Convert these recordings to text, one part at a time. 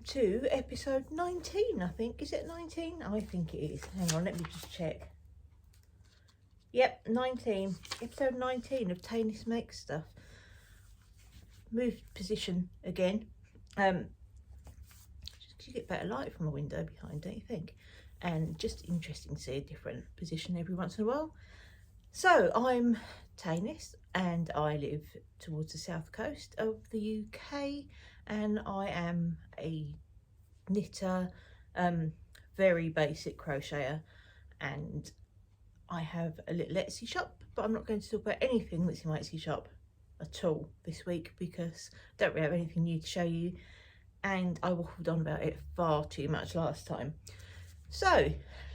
to episode 19, I think. Is it 19? I think it is. Hang on, let me just check. Yep, 19. Episode 19 of Tanis Makes Stuff. Moved position again. Just 'cause you get better light from a window behind, don't you think? And just interesting to see a different position every once in a while. So I'm Tanis and I live towards the south coast of the UK, and I am a knitter, very basic crocheter, and I have a little Etsy shop, but I'm not going to talk about anything that's in my Etsy shop at all this week because I don't really have anything new to show you, and I waffled on about it far too much last time. So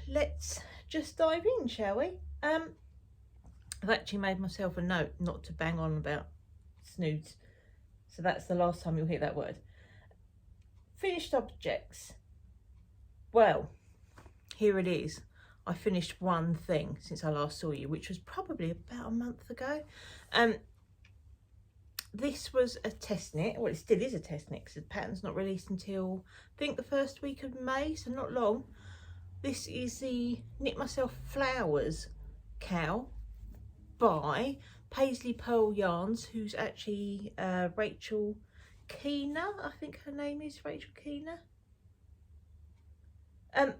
let's just dive in, shall we? I've actually made myself a note not to bang on about snoods, so that's the last time you'll hear that word. Finished objects. Well, here it is. I finished one thing since I last saw you, which was probably about a month ago. This was a test knit. Well, it still is a test knit because the pattern's not released until I think the first week of May, so not long. This is the Knit Myself Flowers cowl by Paisley Purl Yarns, who's actually Rachel Keener, I think her name is Rachel Keener. But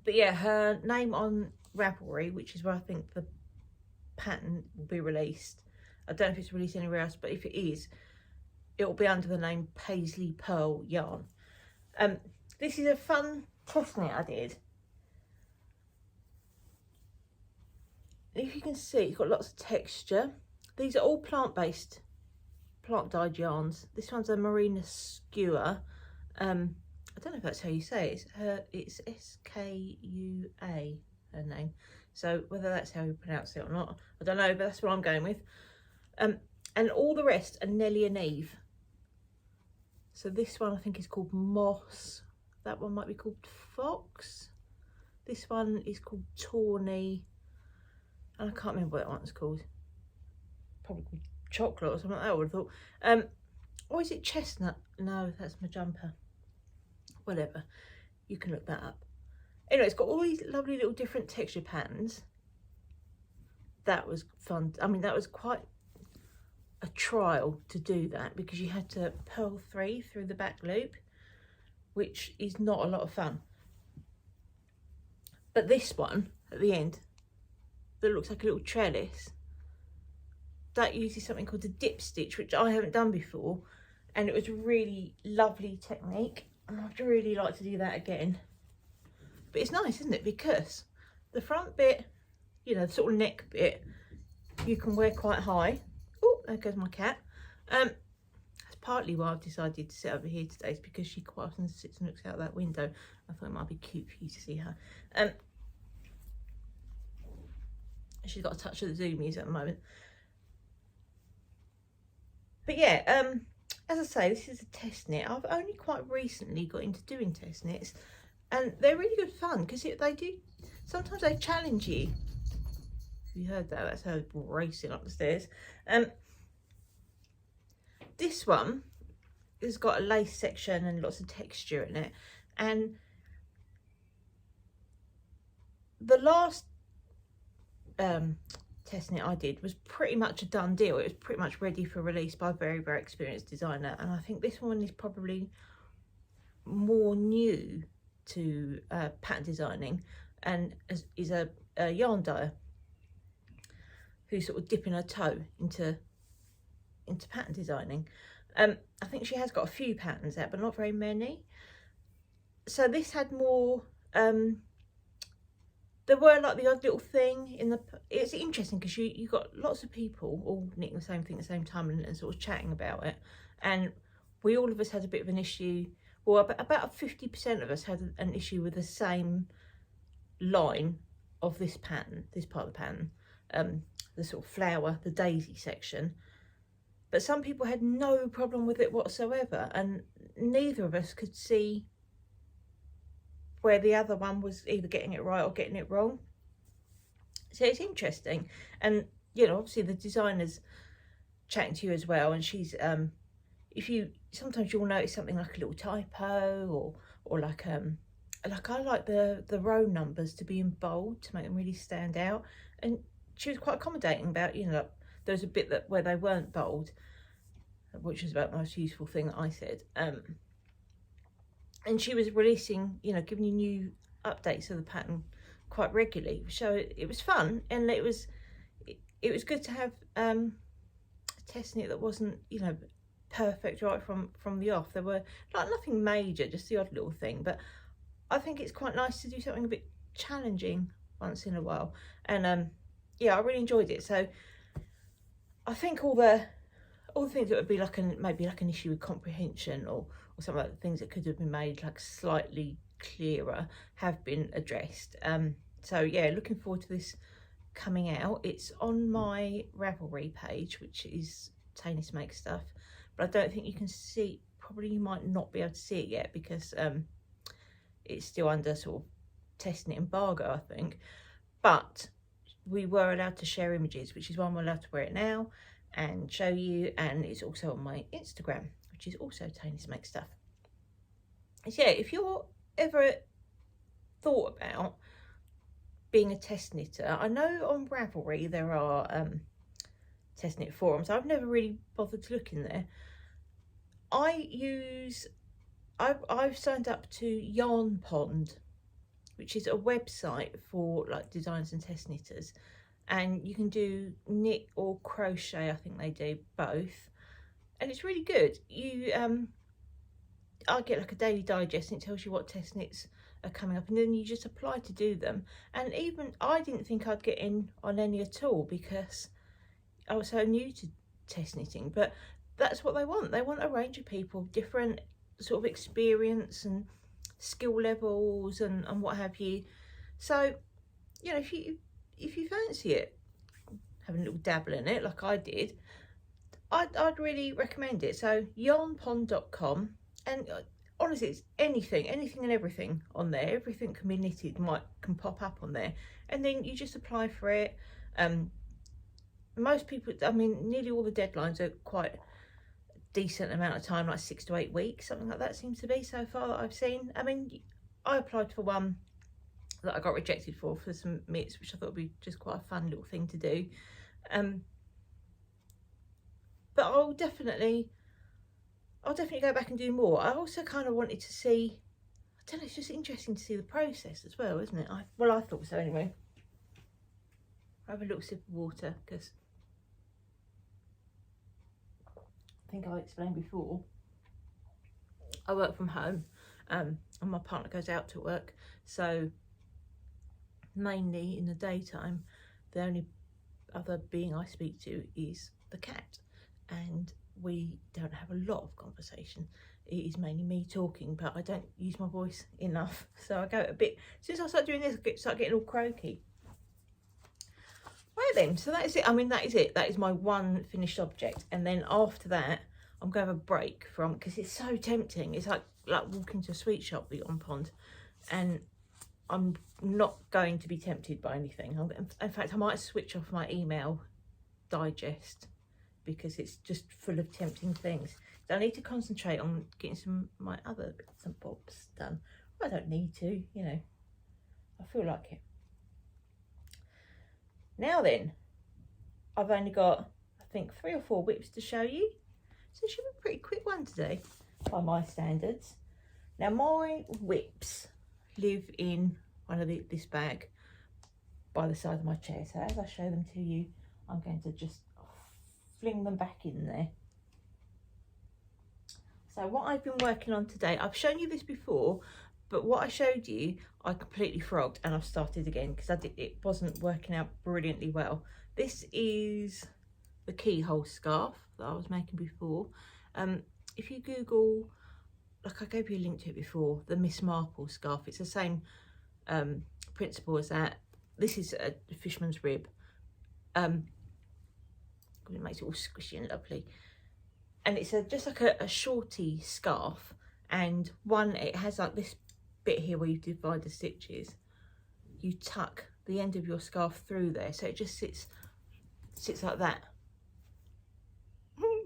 yeah, her name on Ravelry, which is where I think the pattern will be released. I don't know if it's released anywhere else, but if it is, it will be under the name Paisley Purl Yarn. This is a fun test knit I did. If you can see, it's got lots of texture. These are all plant-based, plant-dyed yarns. This one's a Marina Skua. I don't know if that's how you say it. It's S-K-U-A, her name. So whether that's how you pronounce it or not, I don't know, but that's what I'm going with. And all the rest are Nellie and Eve. So this one I think is called Moss. That one might be called Fox. This one is called Tawny. And I can't remember what that one's called. Probably called Chocolate or something like that, I would have thought. Or is it Chestnut? No, that's my jumper. Whatever. You can look that up. Anyway, it's got all these lovely little different texture patterns. That was fun. I mean, that was quite a trial to do that because you had to purl 3 through the back loop, which is not a lot of fun. But this one at the end, that looks like a little trellis, that uses something called a dip stitch, which I haven't done before, and it was a really lovely technique, and I'd really like to do that again. But it's nice, isn't it, because the front bit, you know, the sort of neck bit, you can wear quite high. Oh, there goes my cat. That's partly why I've decided to sit over here today, is because she quite often sits and looks out that window. I thought it might be cute for you to see her. She's got a touch of the zoomies at the moment. But yeah, as I say, this is a test knit. I've only quite recently got into doing test knits, and they're really good fun because they do, sometimes they challenge you. You heard that? That's her racing up the stairs. This one has got a lace section and lots of texture in it, and the last test knit I did was pretty much a done deal. It was pretty much ready for release by a very, very experienced designer, and I think this one is probably more new to pattern designing, and is a yarn dyer who's sort of dipping her toe into pattern designing. I think she has got a few patterns out, but not very many. So this had more, there were like the odd little thing in the, it's interesting because you got lots of people all knitting the same thing at the same time and sort of chatting about it, and we all of us had a bit of an issue. Well, about 50% of us had an issue with the same line of this pattern, this part of the pattern, the sort of flower, the daisy section. But some people had no problem with it whatsoever, and neither of us could see where the other one was either getting it right or getting it wrong. So it's interesting. And, you know, obviously the designer's chatting to you as well, and she's, if you sometimes you'll notice something like a little typo, or like I like the row numbers to be in bold to make them really stand out. And she was quite accommodating about, you know, there was a bit that where they weren't bold, which was about the most useful thing that I said. And she was releasing, you know, giving you new updates of the pattern quite regularly. So it was fun, and it was good to have testing it that wasn't, you know, perfect right from the off. There were like nothing major, just the odd little thing, but I think it's quite nice to do something a bit challenging once in a while. And yeah, I really enjoyed it. So I think all the things that would be like maybe like an issue with comprehension, or some of the things that could have been made like slightly clearer have been addressed. So yeah, looking forward to this coming out. It's on my Ravelry page, which is Tanis Makes Stuff, but I don't think you can see, probably you might not be able to see it yet because it's still under sort of testing it embargo, I think. But we were allowed to share images, which is why I'm allowed to wear it now and show you, and it's also on my Instagram, which is also Tanis Makes Stuff. So yeah, if you're ever thought about being a test knitter, I know on Ravelry there are test knit forums. I've never really bothered to look in there. I've signed up to Yarn Pond, which is a website for like designers and test knitters, and you can do knit or crochet. I think they do both, and it's really good. I get like a daily digest, and it tells you what test knits are coming up, and then you just apply to do them. And even I didn't think I'd get in on any at all because I was so new to test knitting, but that's what they want. They want a range of people, different sort of experience and skill levels and what have you. So, you know, if you fancy it, having a little dabble in it like I did, I'd really recommend it. So yarnpond.com, and honestly, it's anything and everything on there. Everything can be knitted can pop up on there, and then you just apply for it. Most people, I mean, nearly all the deadlines are quite a decent amount of time, like 6 to 8 weeks, something like that seems to be so far that I've seen. I mean, I applied for one that I got rejected for some mitts, which I thought would be just quite a fun little thing to do. But I'll definitely go back and do more. I also kind of wanted to see, I don't know, it's just interesting to see the process as well, isn't it? I thought so anyway. I have a little sip of water because I think I explained before, I work from home, and my partner goes out to work, so mainly in the daytime the only other being I speak to is the cat, and we don't have a lot of conversation. It is mainly me talking, but I don't use my voice enough, so I go a bit, as soon as I start doing this, I start getting all croaky. Right then, so that is it. I mean, that is it. That is my one finished object. And then after that, I'm going to have a break from, because it's so tempting. It's like walking to a sweet shop, the Yarn Pond. And I'm not going to be tempted by anything. In fact, I might switch off my email digest because it's just full of tempting things. So I need to concentrate on getting some of my other bits and bobs done. I don't need to, you know. I feel like it. Now then, I've only got, I think, 3 or 4 whips to show you. So it should be a pretty quick one today, by my standards. Now, my whips live in one of this bag by the side of my chair. So as I show them to you, I'm going to just fling them back in there. So what I've been working on today, I've shown you this before, but what I showed you, I completely frogged and I've started again because it wasn't working out brilliantly well. This is the Keyhole scarf that I was making before. If you Google, like I gave you a link to it before, the Miss Marple scarf, it's the same principle as that. This is a fisherman's rib. It makes it all squishy and lovely. And it's just like a shorty scarf, and it has like this bit here where you divide the stitches. You tuck the end of your scarf through there, so it just sits like that.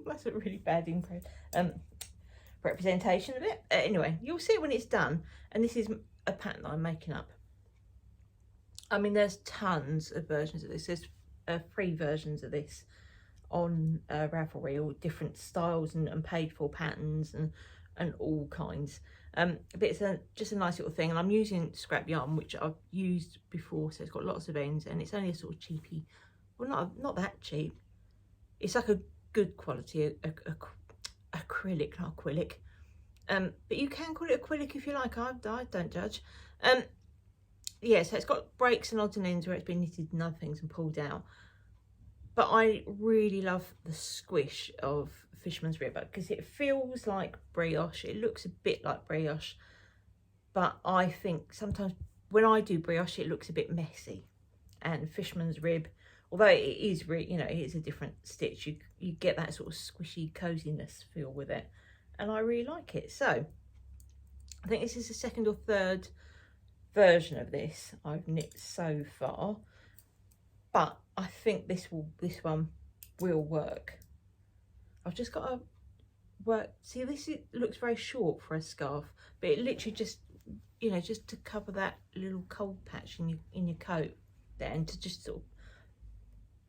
That's a really bad imprint. representation of it. Anyway, you'll see it when it's done. And this is a pattern that I'm making up. I mean, there's tons of versions of this. There's 3 versions of this on Ravelry, all different styles and paid for patterns and all kinds. But it's just a nice little thing, and I'm using scrap yarn, which I've used before, so it's got lots of ends, and it's only a sort of cheapy, well, not that cheap. It's like a good quality acrylic, not acrylic. But you can call it acrylic if you like. I don't judge. Yeah, so it's got breaks and odds and ends where it's been knitted and other things and pulled out. But I really love the squish of Fisherman's Rib because it feels like brioche. It looks a bit like brioche, but I think sometimes when I do brioche, it looks a bit messy. And Fisherman's Rib, although it is really, you know, it is a different stitch, you get that sort of squishy coziness feel with it, and I really like it. So I think this is the 2nd or 3rd version of this I've knit so far, but I think this one will work. I've just got to work. See, looks very short for a scarf, but it literally just, you know, just to cover that little cold patch in your coat there, and to just sort of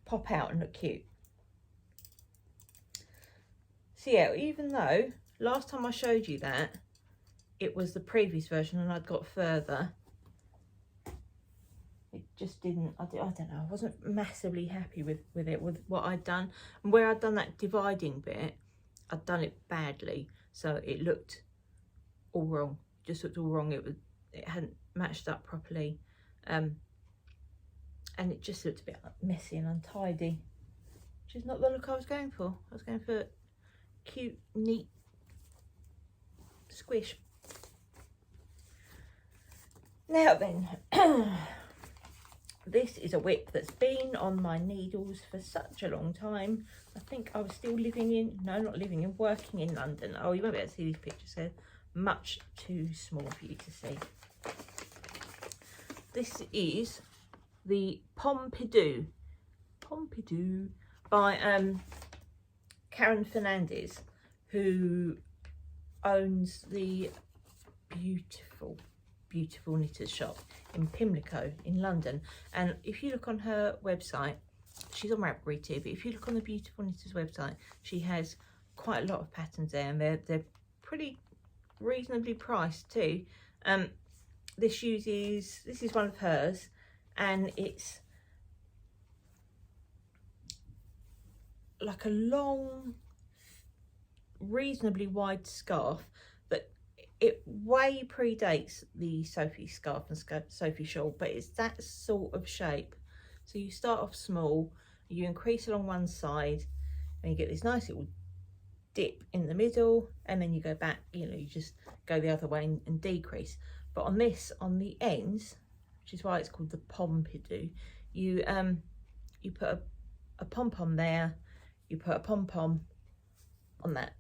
pop out and look cute. So yeah, even though last time I showed you that it was the previous version and I'd got further, it just didn't, I don't know, I wasn't massively happy with what I'd done. And where I'd done that dividing bit, I'd done it badly, so it looked all wrong, just looked all wrong. It hadn't matched up properly, and it just looked a bit messy and untidy, which is not the look I was going for. I was going for cute, neat squish. Now then, this is a whip that's been on my needles for such a long time. I think I was still working in London. Oh, you won't be able to see these pictures, they're much too small for you to see. This is the Pidou by Karin Fernandez, who owns the beautiful knitters shop in Pimlico in London. And if you look on her website, she's on Ravelry too, but if you look on the Beautiful Knitters website, she has quite a lot of patterns there, and they're pretty reasonably priced too. This is one of hers, and it's like a long, reasonably wide scarf that it way predates the Sophie scarf and Sophie shawl, but it's that sort of shape. So you start off small, you increase along one side, and you get this nice little dip in the middle, and then you go back, you know, you just go the other way and decrease. But on this, on the ends, which is why it's called the Pidou, you put a pom-pom there, you put a pom-pom on that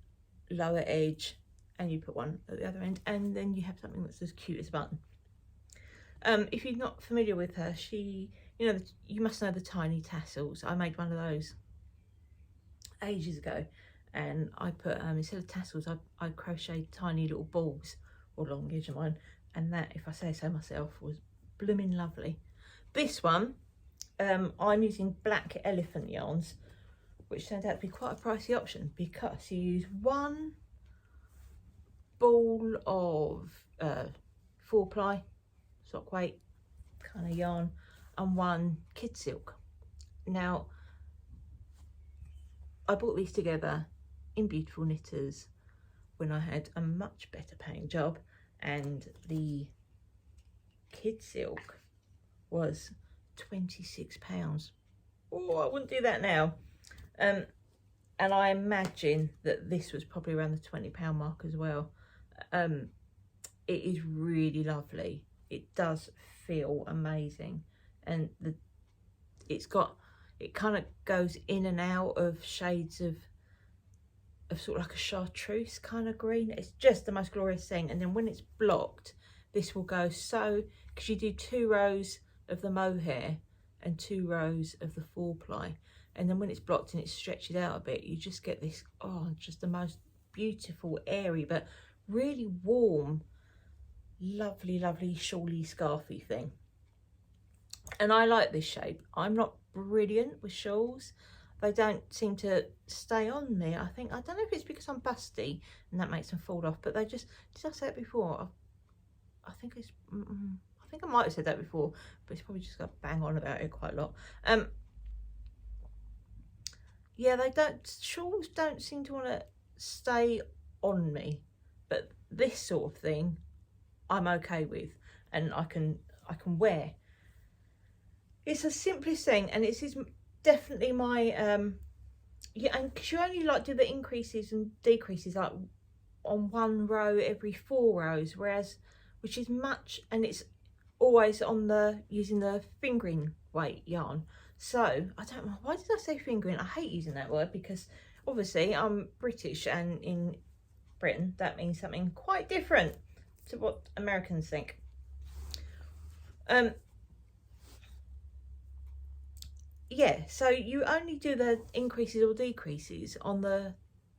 lower edge, and you put one at the other end, and then you have something that's as cute as a button. If you're not familiar with her, she, you know, you must know the tiny tassels. I made one of those ages ago, and I put, instead of tassels, I crocheted tiny little balls all along the edge of mine, and that, if I say so myself, was blooming lovely. This one, I'm using black elephant yarns, which turned out to be quite a pricey option, because you use one ball of 4-ply sock weight kind of yarn and one kid silk. Now, I bought these together in Beautiful Knitters when I had a much better paying job, and the kid silk was £26. Oh, I wouldn't do that now. And I imagine that this was probably around the £20 mark as well. It is really lovely. It does feel amazing, and it kind of goes in and out of shades of sort of like a chartreuse kind of green. It's just the most glorious thing. And then when it's blocked, this will go so, because you do 2 rows of the mohair and 2 rows of the 4-ply, and then when it's blocked and it stretches out a bit, you just get this, oh, just the most beautiful, airy, but really warm, lovely, lovely shawly scarfy thing. And I like this shape. I'm not brilliant with shawls. They don't seem to stay on me. I don't know if it's because I'm busty and that makes them fall off, but they just, did I say it before? I think it's, I think I might have said that before, but it's probably just got to bang on about it quite a lot. Yeah, shawls don't seem to want to stay on me, but this sort of thing I'm okay with, and I can wear. It's the simplest thing, and it's definitely my yeah, and because you only like do the increases and decreases like on one row every 4 rows, whereas which is much, and it's always on the using the fingering weight yarn. So I don't know, why did I say fingering? I hate using that word because obviously I'm British, and in Britain that means something quite different to what Americans think. Yeah, so you only do the increases or decreases on the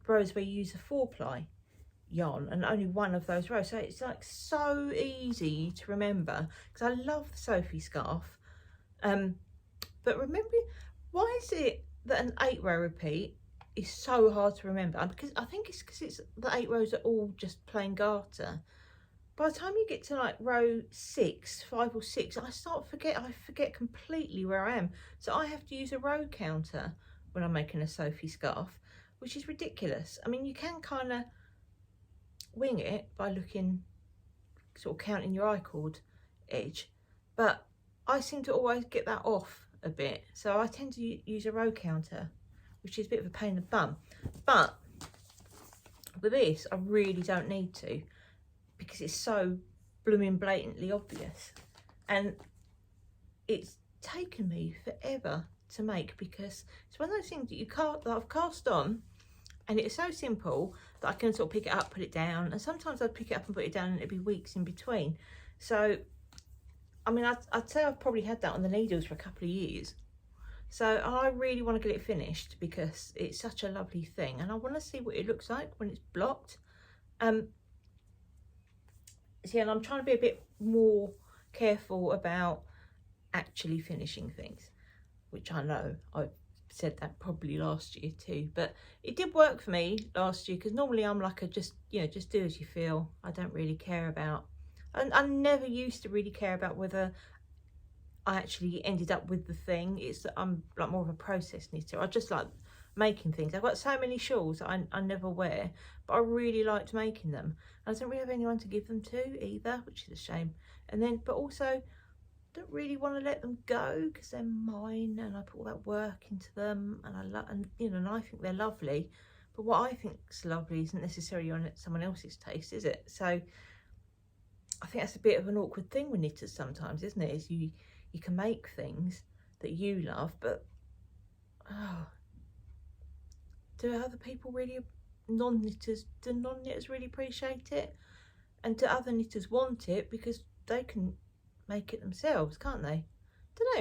rows where you use a 4-ply yarn, and only one of those rows. So it's like so easy to remember, because I love the Sophie scarf. But remember, why is it that an 8-row repeat is so hard to remember? Because I think it's because the 8 rows are all just plain garter. By the time you get to like row 6, 5 or 6, I forget completely where I am. So I have to use a row counter when I'm making a Sophie scarf, which is ridiculous. I mean, you can kind of wing it by looking, sort of counting your I-cord edge, but I seem to always get that off a bit. So I tend to use a row counter, which is a bit of a pain in the bum. But with this, I really don't need to, because it's so blooming blatantly obvious, and it's taken me forever to make, because it's one of those things that I've cast on, and it's so simple that I can sort of pick it up, put it down, and sometimes I'd pick it up and put it down and it'd be weeks in between. So I mean, I'd say I've probably had that on the needles for a couple of years. So I really want to get it finished because it's such a lovely thing, and I want to see what it looks like when it's blocked. See, and I'm trying to be a bit more careful about actually finishing things, which I know I've said that probably last year too, but it did work for me last year, because normally I'm like just do as you feel. I don't really care about, and I never used to really care about whether I actually ended up with the thing. It's that I'm like more of a process knitter. I just like making things. I've got so many shawls that I never wear, but I really liked making them. And I don't really have anyone to give them to either, which is a shame. And then, but also don't really want to let them go because they're mine, and I put all that work into them, and I love, and and I think they're lovely. But what I think's lovely isn't necessarily on someone else's taste, is it? So I think that's a bit of an awkward thing with knitters sometimes, isn't it? Is you can make things that you love, but do other people really, do non-knitters really appreciate it? And do other knitters want it because they can make it themselves, can't they? Don't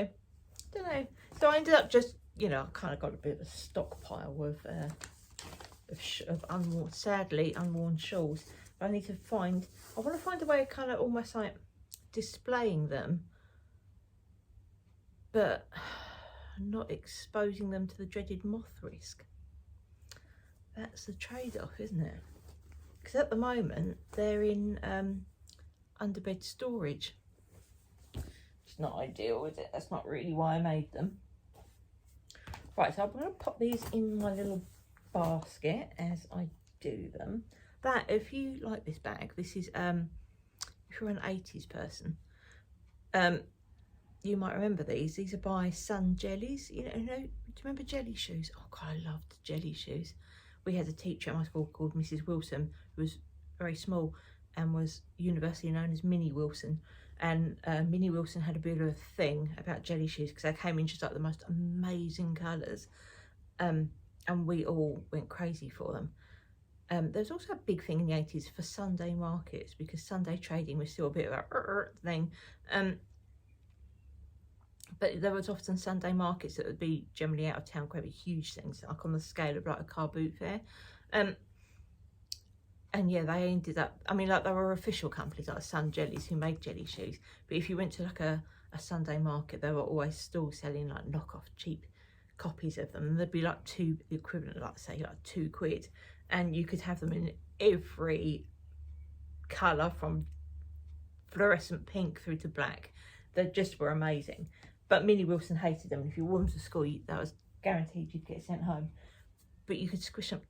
know. So I ended up just, I kind of got a bit of a stockpile of unworn, sadly unworn shawls. But I want to find a way of kind of almost like displaying them, but not exposing them to the dreaded moth risk. That's the trade-off, isn't it? Because at the moment they're in underbed storage. It's not ideal, is it? That's not really why I made them. Right, so I'm going to pop these in my little basket as I do them. That, if you like this bag, this is if you're an 80s person, you might remember these. These are by Sun Jellies. Do you remember jelly shoes? Oh God, I loved jelly shoes. We had a teacher at my school called Mrs. Wilson, who was very small and was universally known as Minnie Wilson. And Minnie Wilson had a bit of a thing about jelly shoes because they came in just like the most amazing colours, and we all went crazy for them. There was also a big thing in the 80s for Sunday markets, because Sunday trading was still a bit of a thing. But there was often Sunday markets that would be generally out of town, quite huge things, like on the scale of like a car boot fair. And yeah, they ended up, I mean, like, there were official companies like Sun Jellies who made jelly shoes, but if you went to like a Sunday market, there were always stalls selling like knockoff cheap copies of them. There'd be like the equivalent, like say like £2, and you could have them in every colour from fluorescent pink through to black. They just were amazing. But Minnie Wilson hated them. If you wore them to school, that was guaranteed you'd get sent home. But you could squish them.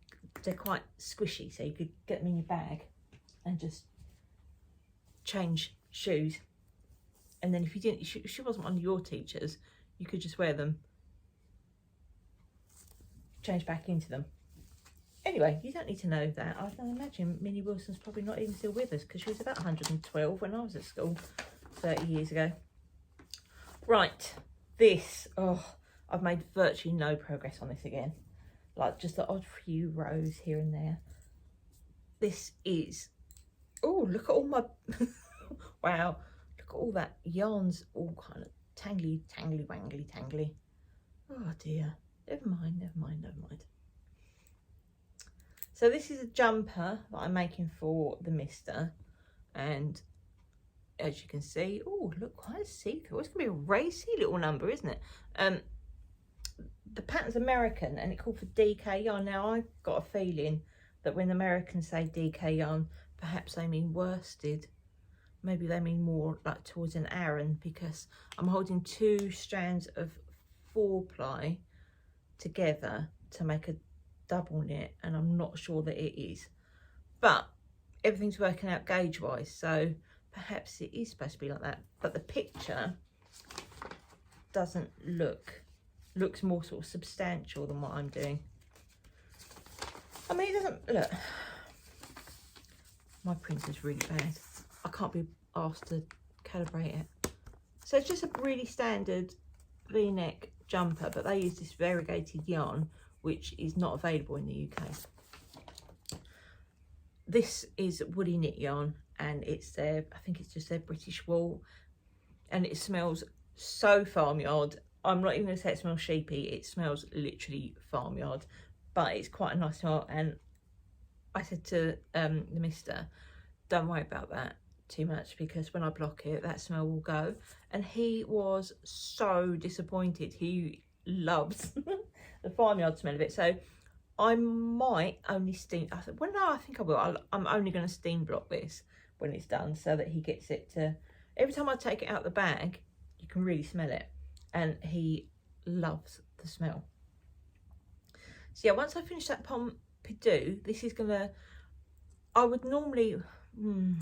They're quite squishy, so you could get them in your bag and just change shoes. And then if you didn't, she wasn't one of your teachers, you could just wear them, change back into them. Anyway, you don't need to know that. I can imagine Minnie Wilson's probably not even still with us, because she was about 112 when I was at school 30 years ago. Right, this, oh, I've made virtually no progress on this again. Like just the odd few rows here and there. This is, oh, look at all my, wow, look at all that yarns, all kind of tangly, wangly. Oh dear, never mind. So this is a jumper that I'm making for the mister, and as you can see, oh, look, quite see-through. It's going to be a racy little number, isn't it? The pattern's American, and it's called for DK yarn. Now, I've got a feeling that when Americans say DK yarn, perhaps they mean worsted. Maybe they mean more like towards an Aran, because I'm holding 2 strands of 4-ply together to make a double knit, and I'm not sure that it is. But everything's working out gauge-wise, so perhaps it is supposed to be like that. But the picture doesn't looks more sort of substantial than what I'm doing. I mean, it doesn't look, my print is really bad. I can't be asked to calibrate it. So it's just a really standard V-neck jumper, but they use this variegated yarn, which is not available in the UK. This is woolly knit yarn, and it's their, I think it's just their British wool, and it smells so farmyard. I'm not even going to say it smells sheepy, it smells literally farmyard, but it's quite a nice smell. And I said to the mister, don't worry about that too much, because when I block it, that smell will go. And he was so disappointed. He loves the farmyard smell of it. So I might only steam, I said, well, no, I think I will. I'm only going to steam block this when it's done, so that he gets it to, every time I take it out the bag, you can really smell it. And he loves the smell. So yeah, once I finish that Pidou, this is gonna, I would normally, I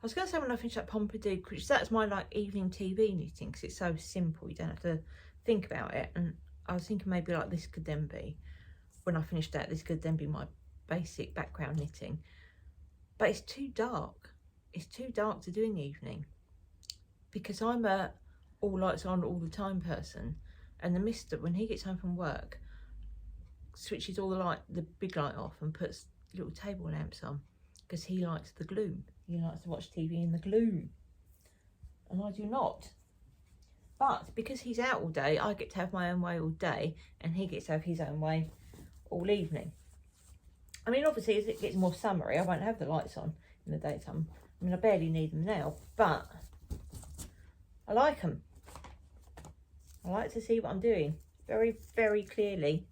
was gonna say when I finish that Pidou, which that's my like evening TV knitting, because it's so simple, you don't have to think about it. And I was thinking maybe like this could then be, when I finish that, this could then be my basic background knitting. But it's too dark. It's too dark to do in the evening, because I'm a all lights on all the time person, and the mister, when he gets home from work, switches all the big light off and puts little table lamps on, because he likes the gloom. He likes to watch TV in the gloom, and I do not. But because he's out all day, I get to have my own way all day, and he gets to have his own way all evening. I mean, obviously, as it gets more summery, I won't have the lights on in the daytime. I mean, I barely need them now, but I like them. I like to see what I'm doing very, very clearly.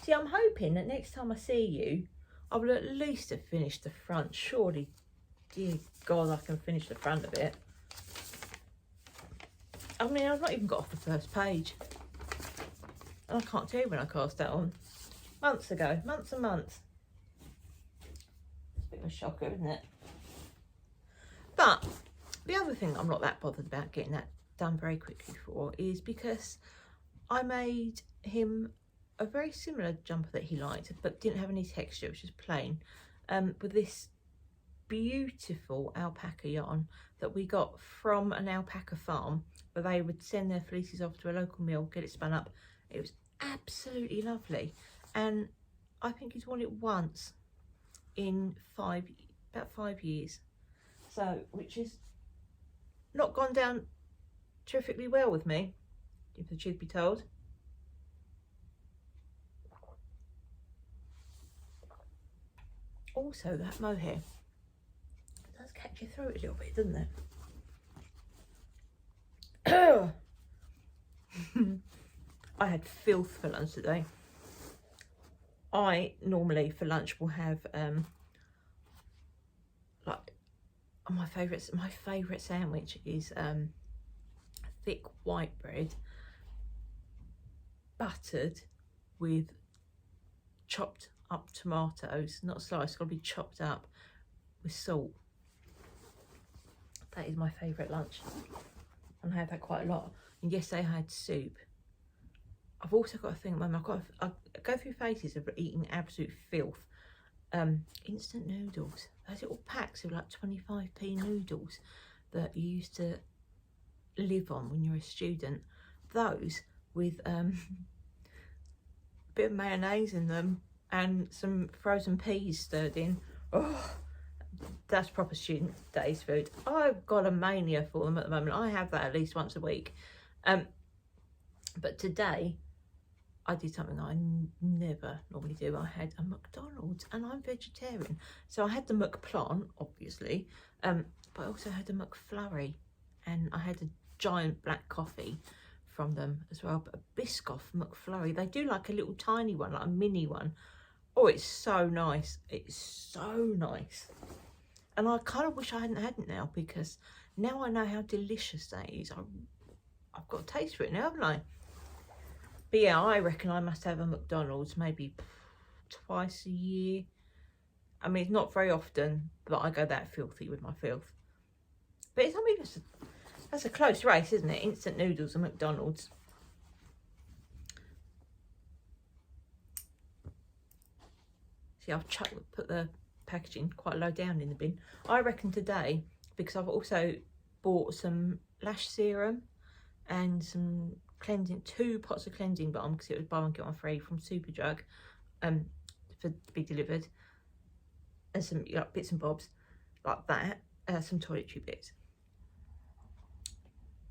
See, I'm hoping that next time I see you, I will at least have finished the front. Surely, dear God, I can finish the front of it. I mean, I've not even got off the first page. And I can't tell you when I cast that on. Months ago, months and months. It's a bit of a shocker, isn't it? But the other thing I'm not that bothered about getting that done very quickly for is because I made him a very similar jumper that he liked, but didn't have any texture, which is plain, with this beautiful alpaca yarn that we got from an alpaca farm, where they would send their fleeces off to a local mill, get it spun up. It was absolutely lovely, and I think he's worn it once in about 5 years. So, which is not gone down terrifically well with me, if the truth be told. also that mohair does catch your throat a little bit, doesn't it? I had filth for lunch today. I normally for lunch will have like my favourite sandwich is thick white bread buttered with chopped up tomatoes, not sliced, got to be chopped up with salt. That is my favourite lunch, and I have that quite a lot. And yesterday I had soup. I've also got a thing at the moment, I go through phases of eating absolute filth. Instant noodles, those little packs of like 25p noodles that you used to live on when you were a student, those with a bit of mayonnaise in them and some frozen peas stirred in. Oh, that's proper student days food. I've got a mania for them at the moment. I have that at least once a week. But today I did something I never normally do. I had a McDonald's, and I'm vegetarian, so I had the McPlant, obviously, but I also had a McFlurry, and I had a giant black coffee from them as well. But a Biscoff McFlurry, they do like a little tiny one, like a mini one. Oh, it's so nice. It's so nice. And I kind of wish I hadn't had it now, because now I know how delicious that is. I've got a taste for it now, haven't I? But yeah, I reckon I must have a McDonald's maybe twice a year. I mean, it's not very often, but I go that filthy with my filth. But it's, I mean, that's a close race, isn't it? Instant noodles and McDonald's. See, I've put the packaging quite low down in the bin. I reckon today, because I've also bought some lash serum and some cleansing, 2 pots of cleansing balm, because it was buy one get one free from Superdrug, to be delivered, and some bits and bobs like that, some toiletry bits,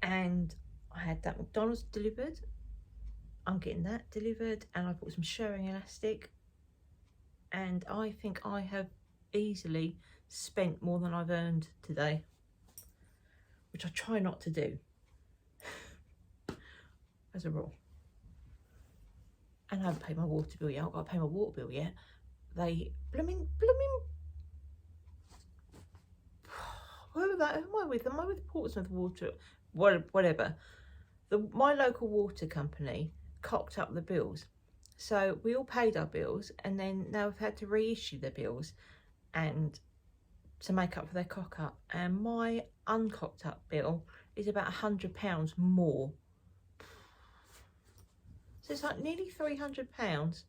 and I had that McDonald's delivered. I'm getting that delivered, and I bought some shirring elastic, and I think I have easily spent more than I've earned today, which I try not to do as a rule. And I haven't paid my water bill yet. I've got to pay my water bill yet. They blooming who am I with? Am I with Portsmouth Water? Whatever. My local water company cocked up the bills. So we all paid our bills, and then now we've had to reissue the bills and to make up for their cock up. And my uncocked up bill is about £100 more. So it's like nearly £300,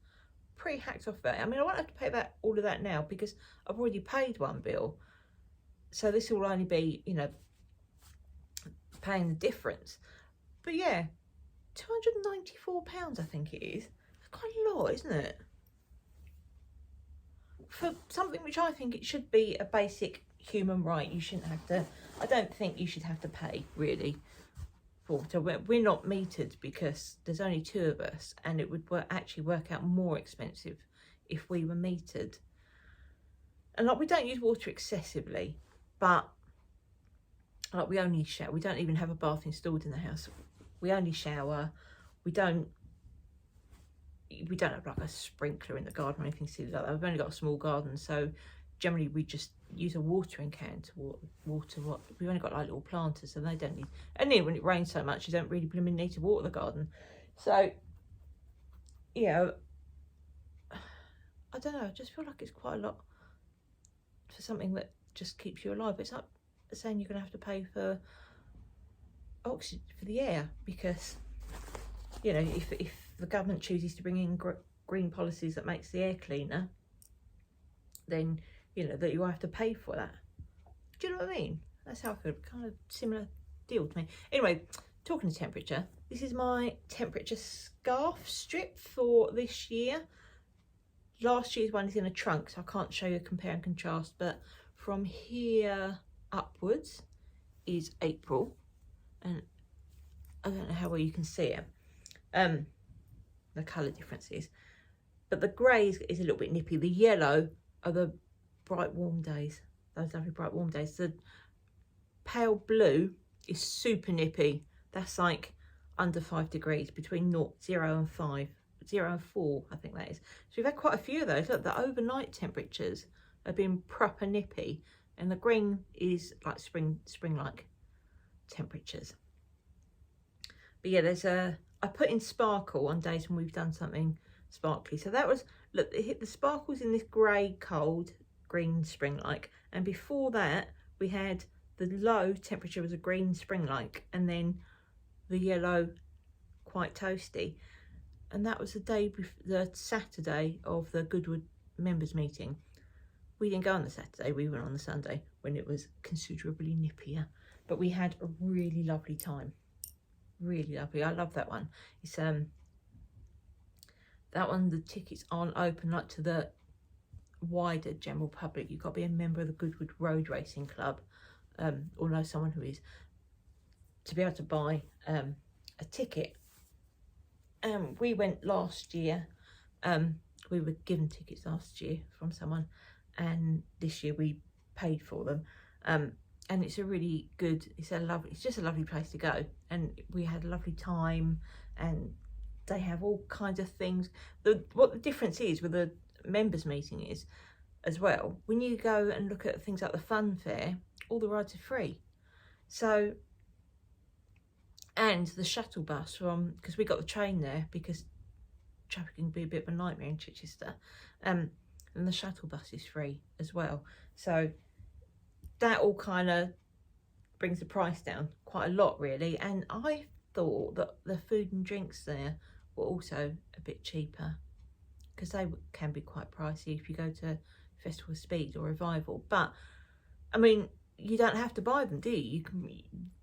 pretty hacked off that. I mean, I won't have to pay all of that now, because I've already paid one bill. So this will only be, you know, paying the difference. But yeah, £294 I think it is. It's quite a lot, isn't it? For something which I think it should be a basic human right. You shouldn't have to, I don't think you should have to pay, really. So we're not metered because there's only 2 of us, and it would actually work out more expensive if we were metered. And like, we don't use water excessively, but like, we only shower. We don't even have a bath installed in the house. We only shower. We don't have like a sprinkler in the garden or anything silly like that. We've only got a small garden, so generally we just use a watering can to water what we've only got, like little planters, so they don't need. And then when it rains so much, you don't really need to water the garden. So yeah, I don't know, I just feel like it's quite a lot for something that just keeps you alive. It's like saying you're gonna have to pay for oxygen, for the air, because, you know, if the government chooses to bring in green policies that makes the air cleaner, then, you know, that you have to pay for that. Do you know what I mean? That's how I feel. Kind of similar deal to me. Anyway, talking to temperature, this is my temperature scarf strip for this year. Last year's one is in a trunk, so I can't show you a compare and contrast, but from here upwards is April, and I don't know how well you can see it, the colour differences, but the grey is a little bit nippy. The yellow are the bright warm days, those lovely bright warm days. The pale blue is super nippy. That's like under 5 degrees, between 0 and 5, 0 and 4, I think that is. So we've had quite a few of those. Look, the overnight temperatures have been proper nippy, and the green is like spring-like temperatures. But yeah, there's I put in sparkle on days when we've done something sparkly. So that was, look, it hit the sparkles in this grey, cold, green spring-like. And before that, we had the low temperature was a green spring-like, and then the yellow, quite toasty. And that was the day, the Saturday of the Goodwood members meeting. We didn't go on the Saturday, we went on the Sunday when it was considerably nippier. But we had a really lovely time. Really lovely. I love that one. It's that one, the tickets aren't open like to the wider general public. You've got to be a member of the Goodwood Road Racing Club, or know someone who is, to be able to buy a ticket. We went last year. We were given tickets last year from someone, and this year we paid for them. And it's a really good, it's just a lovely place to go. And we had a lovely time, and they have all kinds of things. What the difference is with the members meeting is, as well, when you go and look at things like the fun fair, all the rides are free. So, and the shuttle bus from, because we got the train there because traffic can be a bit of a nightmare in Chichester, and the shuttle bus is free as well. So that all kind of brings the price down quite a lot, really. And I thought that the food and drinks there were also a bit cheaper, because they can be quite pricey if you go to Festival of Speed or Revival. But I mean, you don't have to buy them, do you?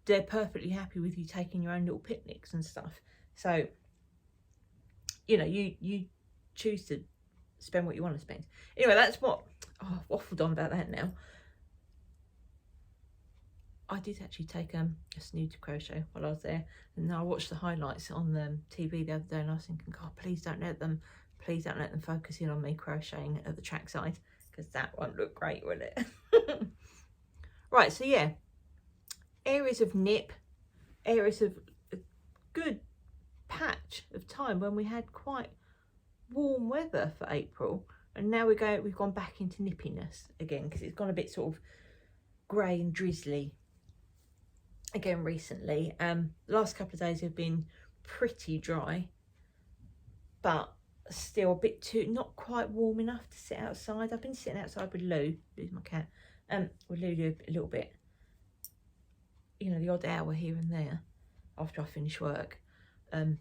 They're perfectly happy with you taking your own little picnics and stuff. So, you know, you choose to spend what you want to spend. Anyway, that's what, oh, I've waffled on about that now. I did actually take a snooze to crochet while I was there, and I watched the highlights on the TV the other day, and I was thinking, God, please don't let them focus in on me crocheting at the trackside, because that won't look great, will it? Right, so yeah, areas of nip, areas of a good patch of time when we had quite warm weather for April, and now we've gone back into nippiness again, because it's gone a bit sort of grey and drizzly again recently. The last couple of days have been pretty dry, but still a bit too, not quite warm enough to sit outside. I've been sitting outside with Lou's my cat, with Lulu a little bit, you know, the odd hour here and there after I finish work. I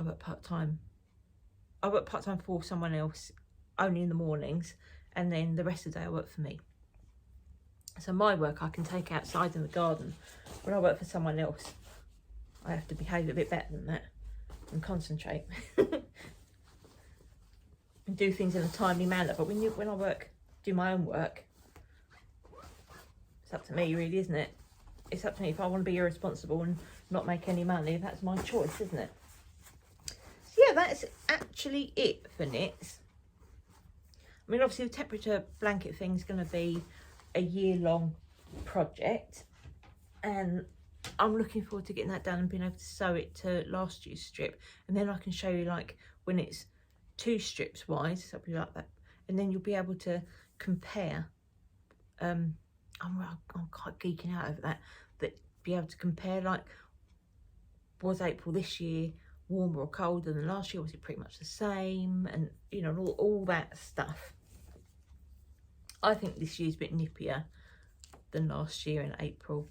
work part-time for someone else, only in the mornings, and then the rest of the day I work for me. So my work I can take outside in the garden. When I work for someone else, I have to behave a bit better than that and concentrate and do things in a timely manner. But when I do my own work, it's up to me, really, isn't it? It's up to me. If I want to be irresponsible and not make any money, that's my choice, isn't it? So yeah, that's actually it for knits. I mean, obviously the temperature blanket thing's going to be a year-long project, and I'm looking forward to getting that done and being able to sew it to last year's strip, and then I can show you like when it's 2 strips wide, something like that, and then you'll be able to compare. I'm quite geeking out over that be able to compare, like, was April this year warmer or colder than last year? Was it pretty much the same? And you know, all that stuff. I think this year's a bit nippier than last year in April,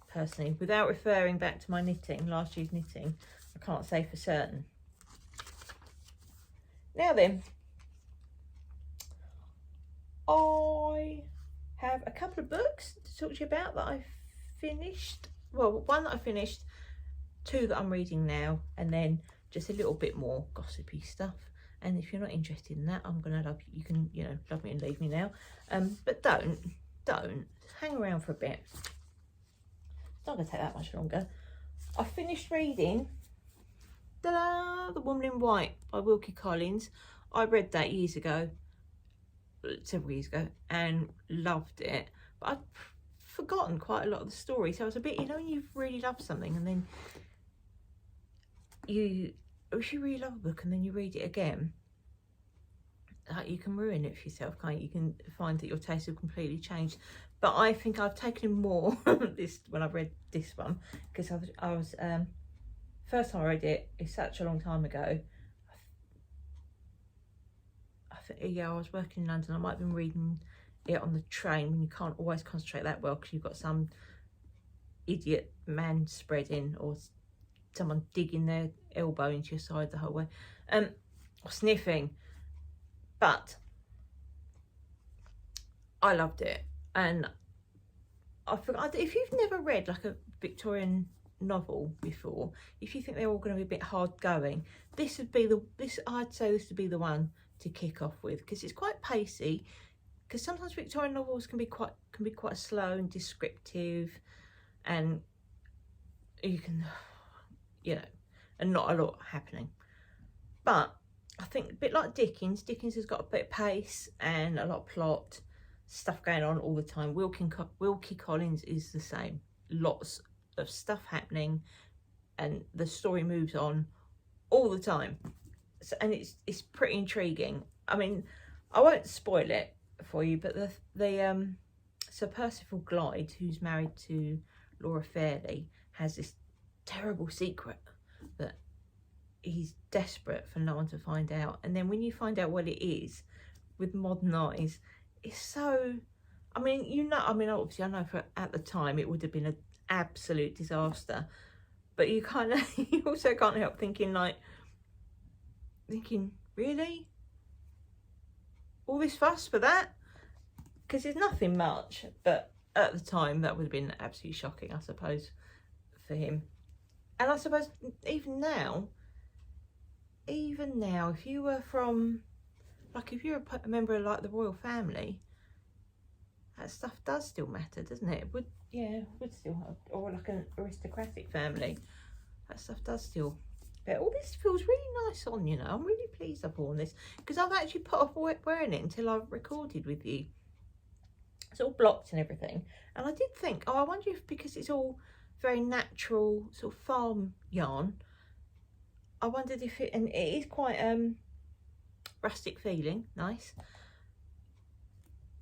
personally. Without referring back to my knitting, last year's knitting, I can't say for certain. Now then, I have a couple of books to talk to you about that I've finished. Well, one that I finished, 2 that I'm reading now, and then just a little bit more gossipy stuff. And if you're not interested in that, I'm gonna love you. You can, you know, love me and leave me now. But don't hang around for a bit. It's not gonna take that much longer. I finished reading The Woman in White by Wilkie Collins. I read that years ago. several years ago and loved it, but I've forgotten quite a lot of the story. So I was a bit, you know, when you've really loved something and then if you really love a book and then you read it again, like, you can ruin it for yourself, can't you? You can find that your taste will completely change. But I think I've taken in more this when I've read this one, because I was first time I read it, it's such a long time ago. I think, yeah, I was working in London. I might have been reading it on the train when you can't always concentrate that well because you've got some idiot man spreading or someone digging their elbow into your side the whole way, or sniffing. But I loved it, and I forgot, if you've never read like a Victorian novel before, if you think they're all going to be a bit hard going, this would be I'd say this would be the one to kick off with, because it's quite pacey. Because sometimes Victorian novels can be quite slow and descriptive, and you can, you know, and not a lot happening. But I think a bit like Dickens has got a bit of pace and a lot of plot, stuff going on all the time. Wilkie Collins is the same. Lots of stuff happening and the story moves on all the time. So, and it's pretty intriguing. I mean, I won't spoil it for you, but Sir Percival Glyde, who's married to Laura Fairley, has this terrible secret that he's desperate for no one to find out, and then when you find out what it is with modern eyes, it's so, I mean, you know, I mean, obviously I know at the time it would have been an absolute disaster, but you kind of you also can't help thinking really all this fuss for that, because it's nothing much, but at the time that would have been absolutely shocking, I suppose, for him. And I suppose even now, if you were from, like, if you're a member of like the royal family, that stuff does still matter, doesn't it? Would still have, or like an aristocratic family, that stuff does still. But all this feels really nice on, you know. I'm really pleased I've worn this, because I've actually put off wearing it until I've recorded with you. It's all blocked and everything, and I did think, oh, I wonder if, because it's all very natural sort of farm yarn, I wondered if it, and it is quite rustic feeling, nice,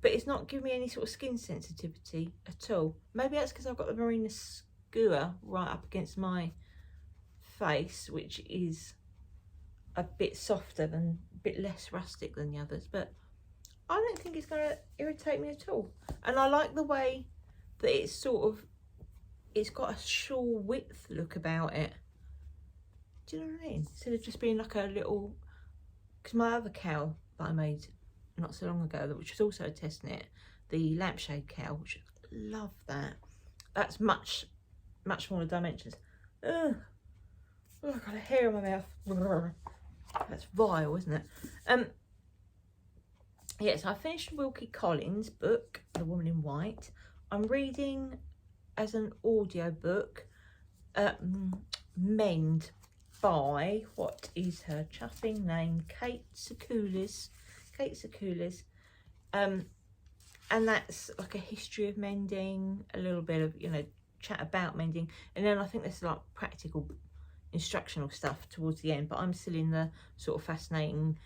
but it's not giving me any sort of skin sensitivity at all. Maybe that's because I've got the Marina Skua right up against my face, which is a bit softer than, a bit less rustic than the others, but I don't think it's going to irritate me at all. And I like the way that it's sort of, it's got a shawl width look about it. Do you know what I mean? Instead of just being like a little, because my other cowl that I made not so long ago, which was also a test knit, the lampshade cowl, which I love that. That's much smaller dimensions. Ugh. Oh, I've got a hair in my mouth. That's vile, isn't it? Yes, I finished Wilkie Collins' book, The Woman in White. I'm reading as an audio book, Mend by, what is her chuffing name, Sekules. And that's like a history of mending, a little bit of, you know, chat about mending, and then I think there's like practical instructional stuff towards the end, but I'm still in the sort of fascinating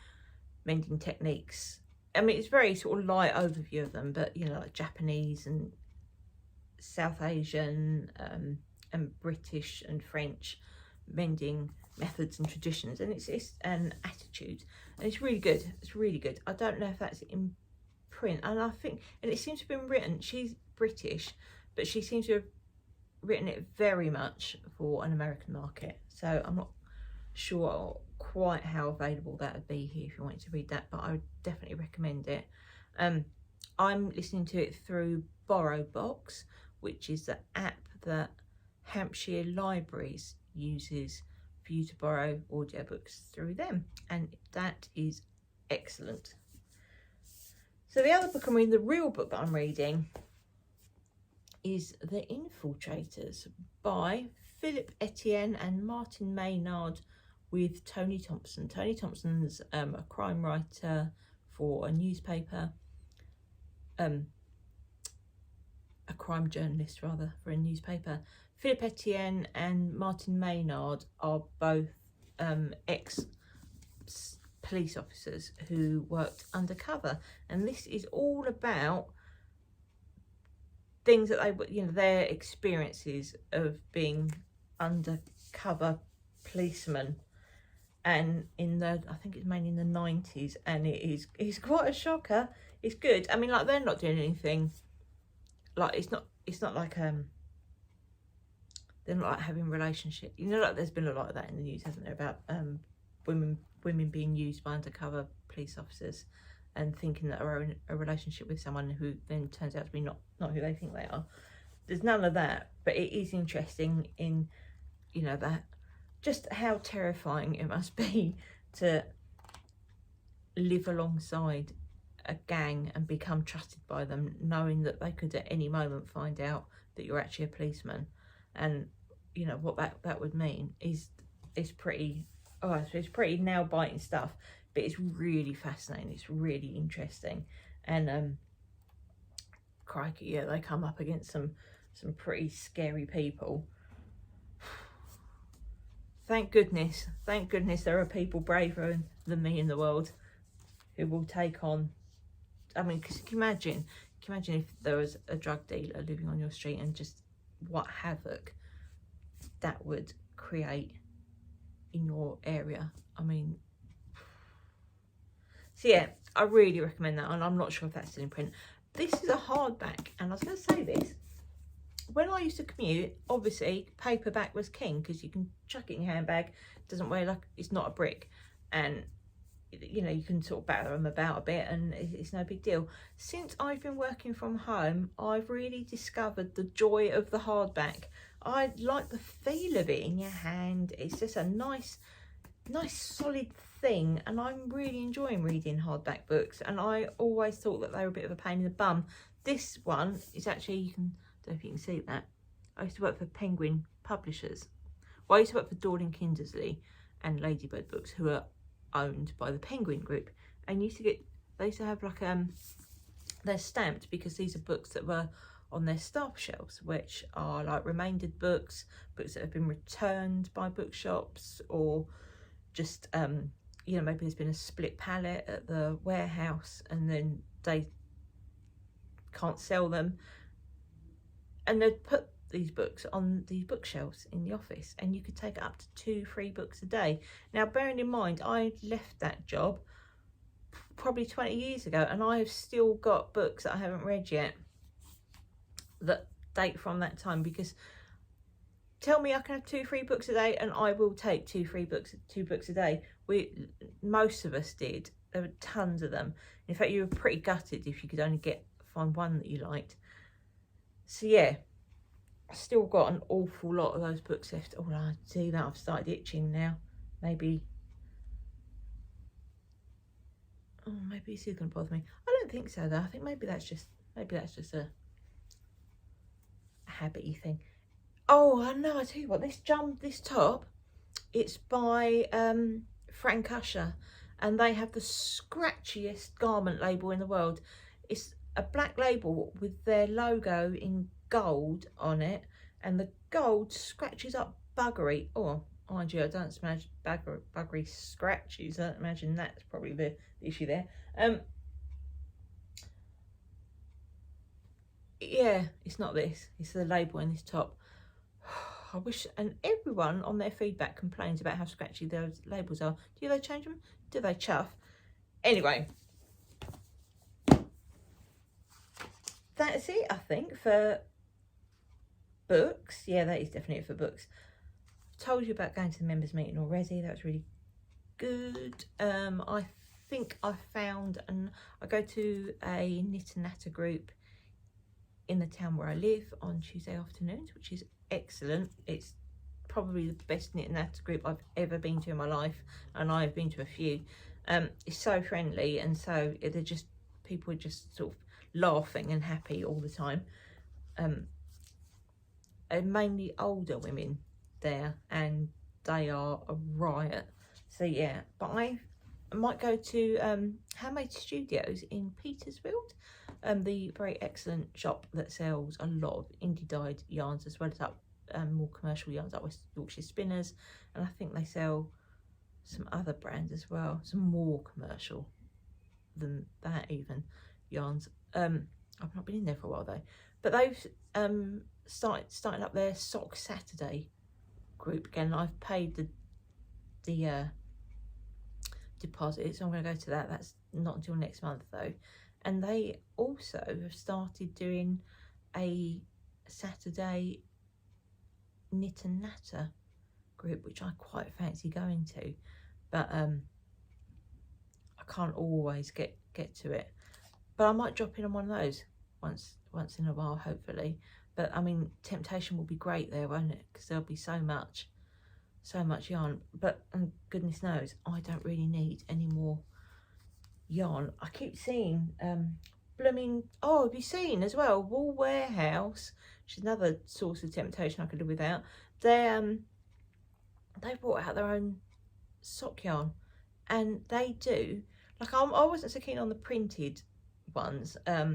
mending techniques. I mean, it's very sort of light overview of them, but, you know, like Japanese and South Asian and British and French mending methods and traditions, and it's an attitude, and it's really good. It's really good. I don't know if that's in print, and I think, and it seems to have been written, she's British, but she seems to have written it very much for an American market, so I'm not sure quite how available that would be here if you wanted to read that, but I would definitely recommend it. I'm listening to it through BorrowBox, which is the app that Hampshire Libraries uses for you to borrow audiobooks through them, and that is excellent. So the other book I'm reading, the real book that I'm reading, is The Infiltrators by Philip Etienne and Martin Maynard with Tony Thompson. Tony Thompson's a crime writer for a newspaper, a crime journalist rather for a newspaper. Philip Etienne and Martin Maynard are both ex police officers who worked undercover, and this is all about things that they, you know, their experiences of being undercover policemen, and in the, I think it's mainly in the 90s, and it's quite a shocker. It's good. I mean, like, they're not doing anything, like, it's not like they're not like having relationship, you know, like there's been a lot of that in the news, hasn't there, about women being used by undercover police officers and thinking that are in a relationship with someone who then turns out to be not who they think they are. There's none of that, but it is interesting in, you know, that just how terrifying it must be to live alongside a gang and become trusted by them, knowing that they could at any moment find out that you're actually a policeman. And you know what that would mean is pretty, oh, it's pretty nail-biting stuff, but it's really fascinating, it's really interesting. And crikey, yeah, they come up against some pretty scary people. Thank goodness there are people braver than me in the world who will take on, I mean, because can you imagine if there was a drug dealer living on your street, and just what havoc that would create in your area. I mean, so yeah, I really recommend that, and I'm not sure if that's still in print. This is a hardback, and I was going to say this, when I used to commute, obviously paperback was king, because you can chuck it in your handbag, it doesn't weigh, like, it's not a brick, and you know, you can sort of batter them about a bit and it's no big deal. Since I've been working from home, I've really discovered the joy of the hardback. I like the feel of it in your hand. It's just a nice solid thing, and I'm really enjoying reading hardback books, and I always thought that they were a bit of a pain in the bum. This one is actually, you can, I don't know if you can see that, I used to work for Penguin Publishers. Well, I used to work for Dorling Kindersley and Ladybird Books, who are owned by the Penguin Group, and they used to have like they're stamped because these are books that were on their staff shelves, which are like remaindered books that have been returned by bookshops, or just you know, maybe there's been a split pallet at the warehouse and then they can't sell them, and they'd put these books on the bookshelves in the office, and you could take up to 2-3 books a day. Now, bearing in mind, I left that job probably 20 years ago, and I have still got books that I haven't read yet that date from that time. Because tell me I can have 2-3 books a day, and I will take 2 books a day. Most of us did. There were tons of them. In fact, you were pretty gutted if you could only find one that you liked. So yeah, I still got an awful lot of those books left. Oh, I see that I've started itching now. Maybe it's still gonna bother me. I don't think so though. I think maybe that's just a habit-y thing. Oh, I know. I tell you what, this top, it's by Firecracker, and they have the scratchiest garment label in the world. It's a black label with their logo in gold on it, and the gold scratches up buggery. Oh, mind you, I don't imagine buggery scratches. I don't imagine that's probably the issue there. Yeah, it's not this, it's the label in this top. I wish, and everyone on their feedback complains about how scratchy those labels are. Do they change them? Do they chuff? Anyway, that's it, I think, for books. Yeah, that is definitely it for books. I've told you about going to the members meeting already. That was really good. I think I found, and I go to a knit and natter group in the town where I live on Tuesday afternoons, which is excellent. It's probably the best knit and natter group I've ever been to in my life, and I've been to a few. It's so friendly, and so they're just, people are just sort of laughing and happy all the time. And mainly older women there, and they are a riot. So yeah, but I might go to Handmade Studios in Petersfield. the very excellent shop that sells a lot of indie dyed yarns, as well as more commercial yarns like West Yorkshire Spinners, and I think they sell some other brands as well, some more commercial than that even yarns. I've not been in there for a while though, but they've started up their Sock Saturday group again. I've paid the deposit, so I'm going to go to that. That's not until next month though. And they also have started doing a Saturday knit and natter group, which I quite fancy going to, but I can't always get to it. But I might drop in on one of those once in a while, hopefully. But I mean, temptation will be great there, won't it? Because there'll be so much yarn. But goodness knows, I don't really need any more yarn. I keep seeing blooming, oh, have you seen as well, Wool Warehouse, which is another source of temptation I could do without. They brought out their own sock yarn, and they do, like, I wasn't so keen on the printed ones. The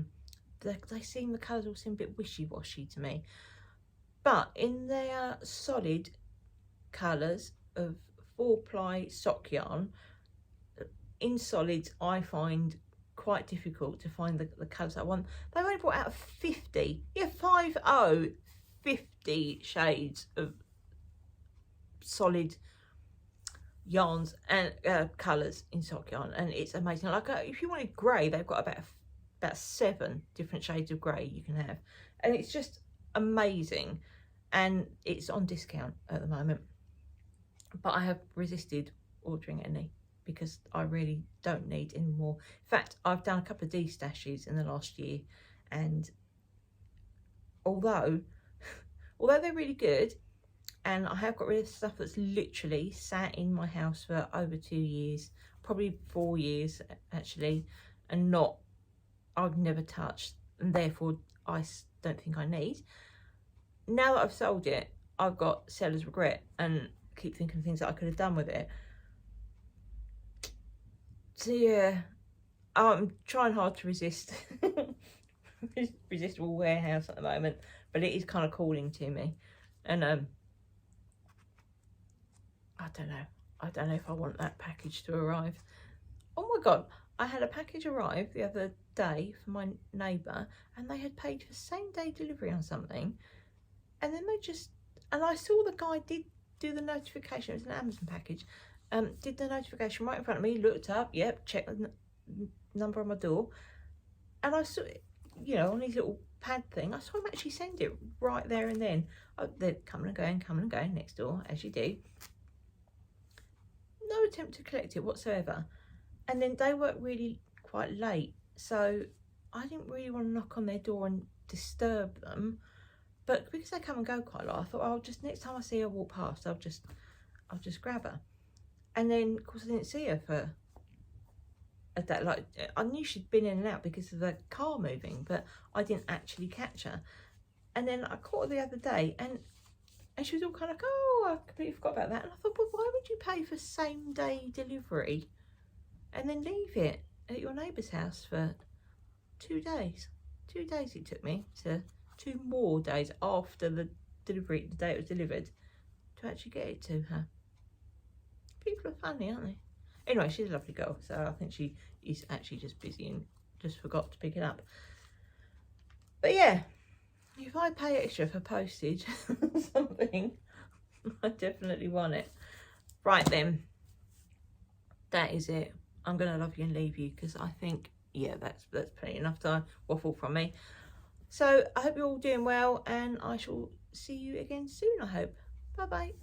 colours all seem a bit wishy-washy to me, but in their solid colours of 4-ply sock yarn, in solids I find quite difficult to find the colours I want. They've only brought out 50 shades of solid yarns and colours in sock yarn, and it's amazing. Like if you wanted grey, they've got about 7 different shades of grey you can have, and it's just amazing, and it's on discount at the moment. But I have resisted ordering any because I really don't need any more. In fact, I've done a couple of de-stashes in the last year, and although they're really good, and I have got rid of stuff that's literally sat in my house for over 2 years, probably 4 years actually, and I've never touched, and therefore I don't think I need. Now that I've sold it, I've got seller's regret and keep thinking of things that I could have done with it. So yeah, I'm trying hard to resist Wool Warehouse at the moment, but it is kind of calling to me, and I don't know if I want that package to arrive. Oh my god, I had a package arrive the other day for my neighbour, and they had paid for same day delivery on something, and then and I saw the guy did do the notification. It was an Amazon package. Did the notification right in front of me, looked up, yep, checked the number on my door, and I saw it, you know, on his little pad thing. I saw him actually send it right there and then. Oh, they're coming and going next door, as you do. No attempt to collect it whatsoever. And then they work really quite late, so I didn't really want to knock on their door and disturb them. But because they come and go quite a lot, I thought, I'll just, next time I see her walk past, I'll just grab her. And then of course I didn't see her for a day. Like, I knew she'd been in and out because of the car moving, but I didn't actually catch her. And then I caught her the other day, and she was all kind of like, oh, I completely forgot about that. And I thought, well, why would you pay for same day delivery and then leave it at your neighbour's house for 2 days? 2 days it took me, to 2 more days after the delivery, the day it was delivered, to actually get it to her. People are funny, aren't they? Anyway, she's a lovely girl, so I think she is actually just busy and just forgot to pick it up. But yeah, if I pay extra for postage or something, I definitely want it. Right then, that is it. I'm going to love you and leave you, because I think, yeah, that's plenty enough time waffle from me. So I hope you're all doing well, and I shall see you again soon, I hope. Bye bye.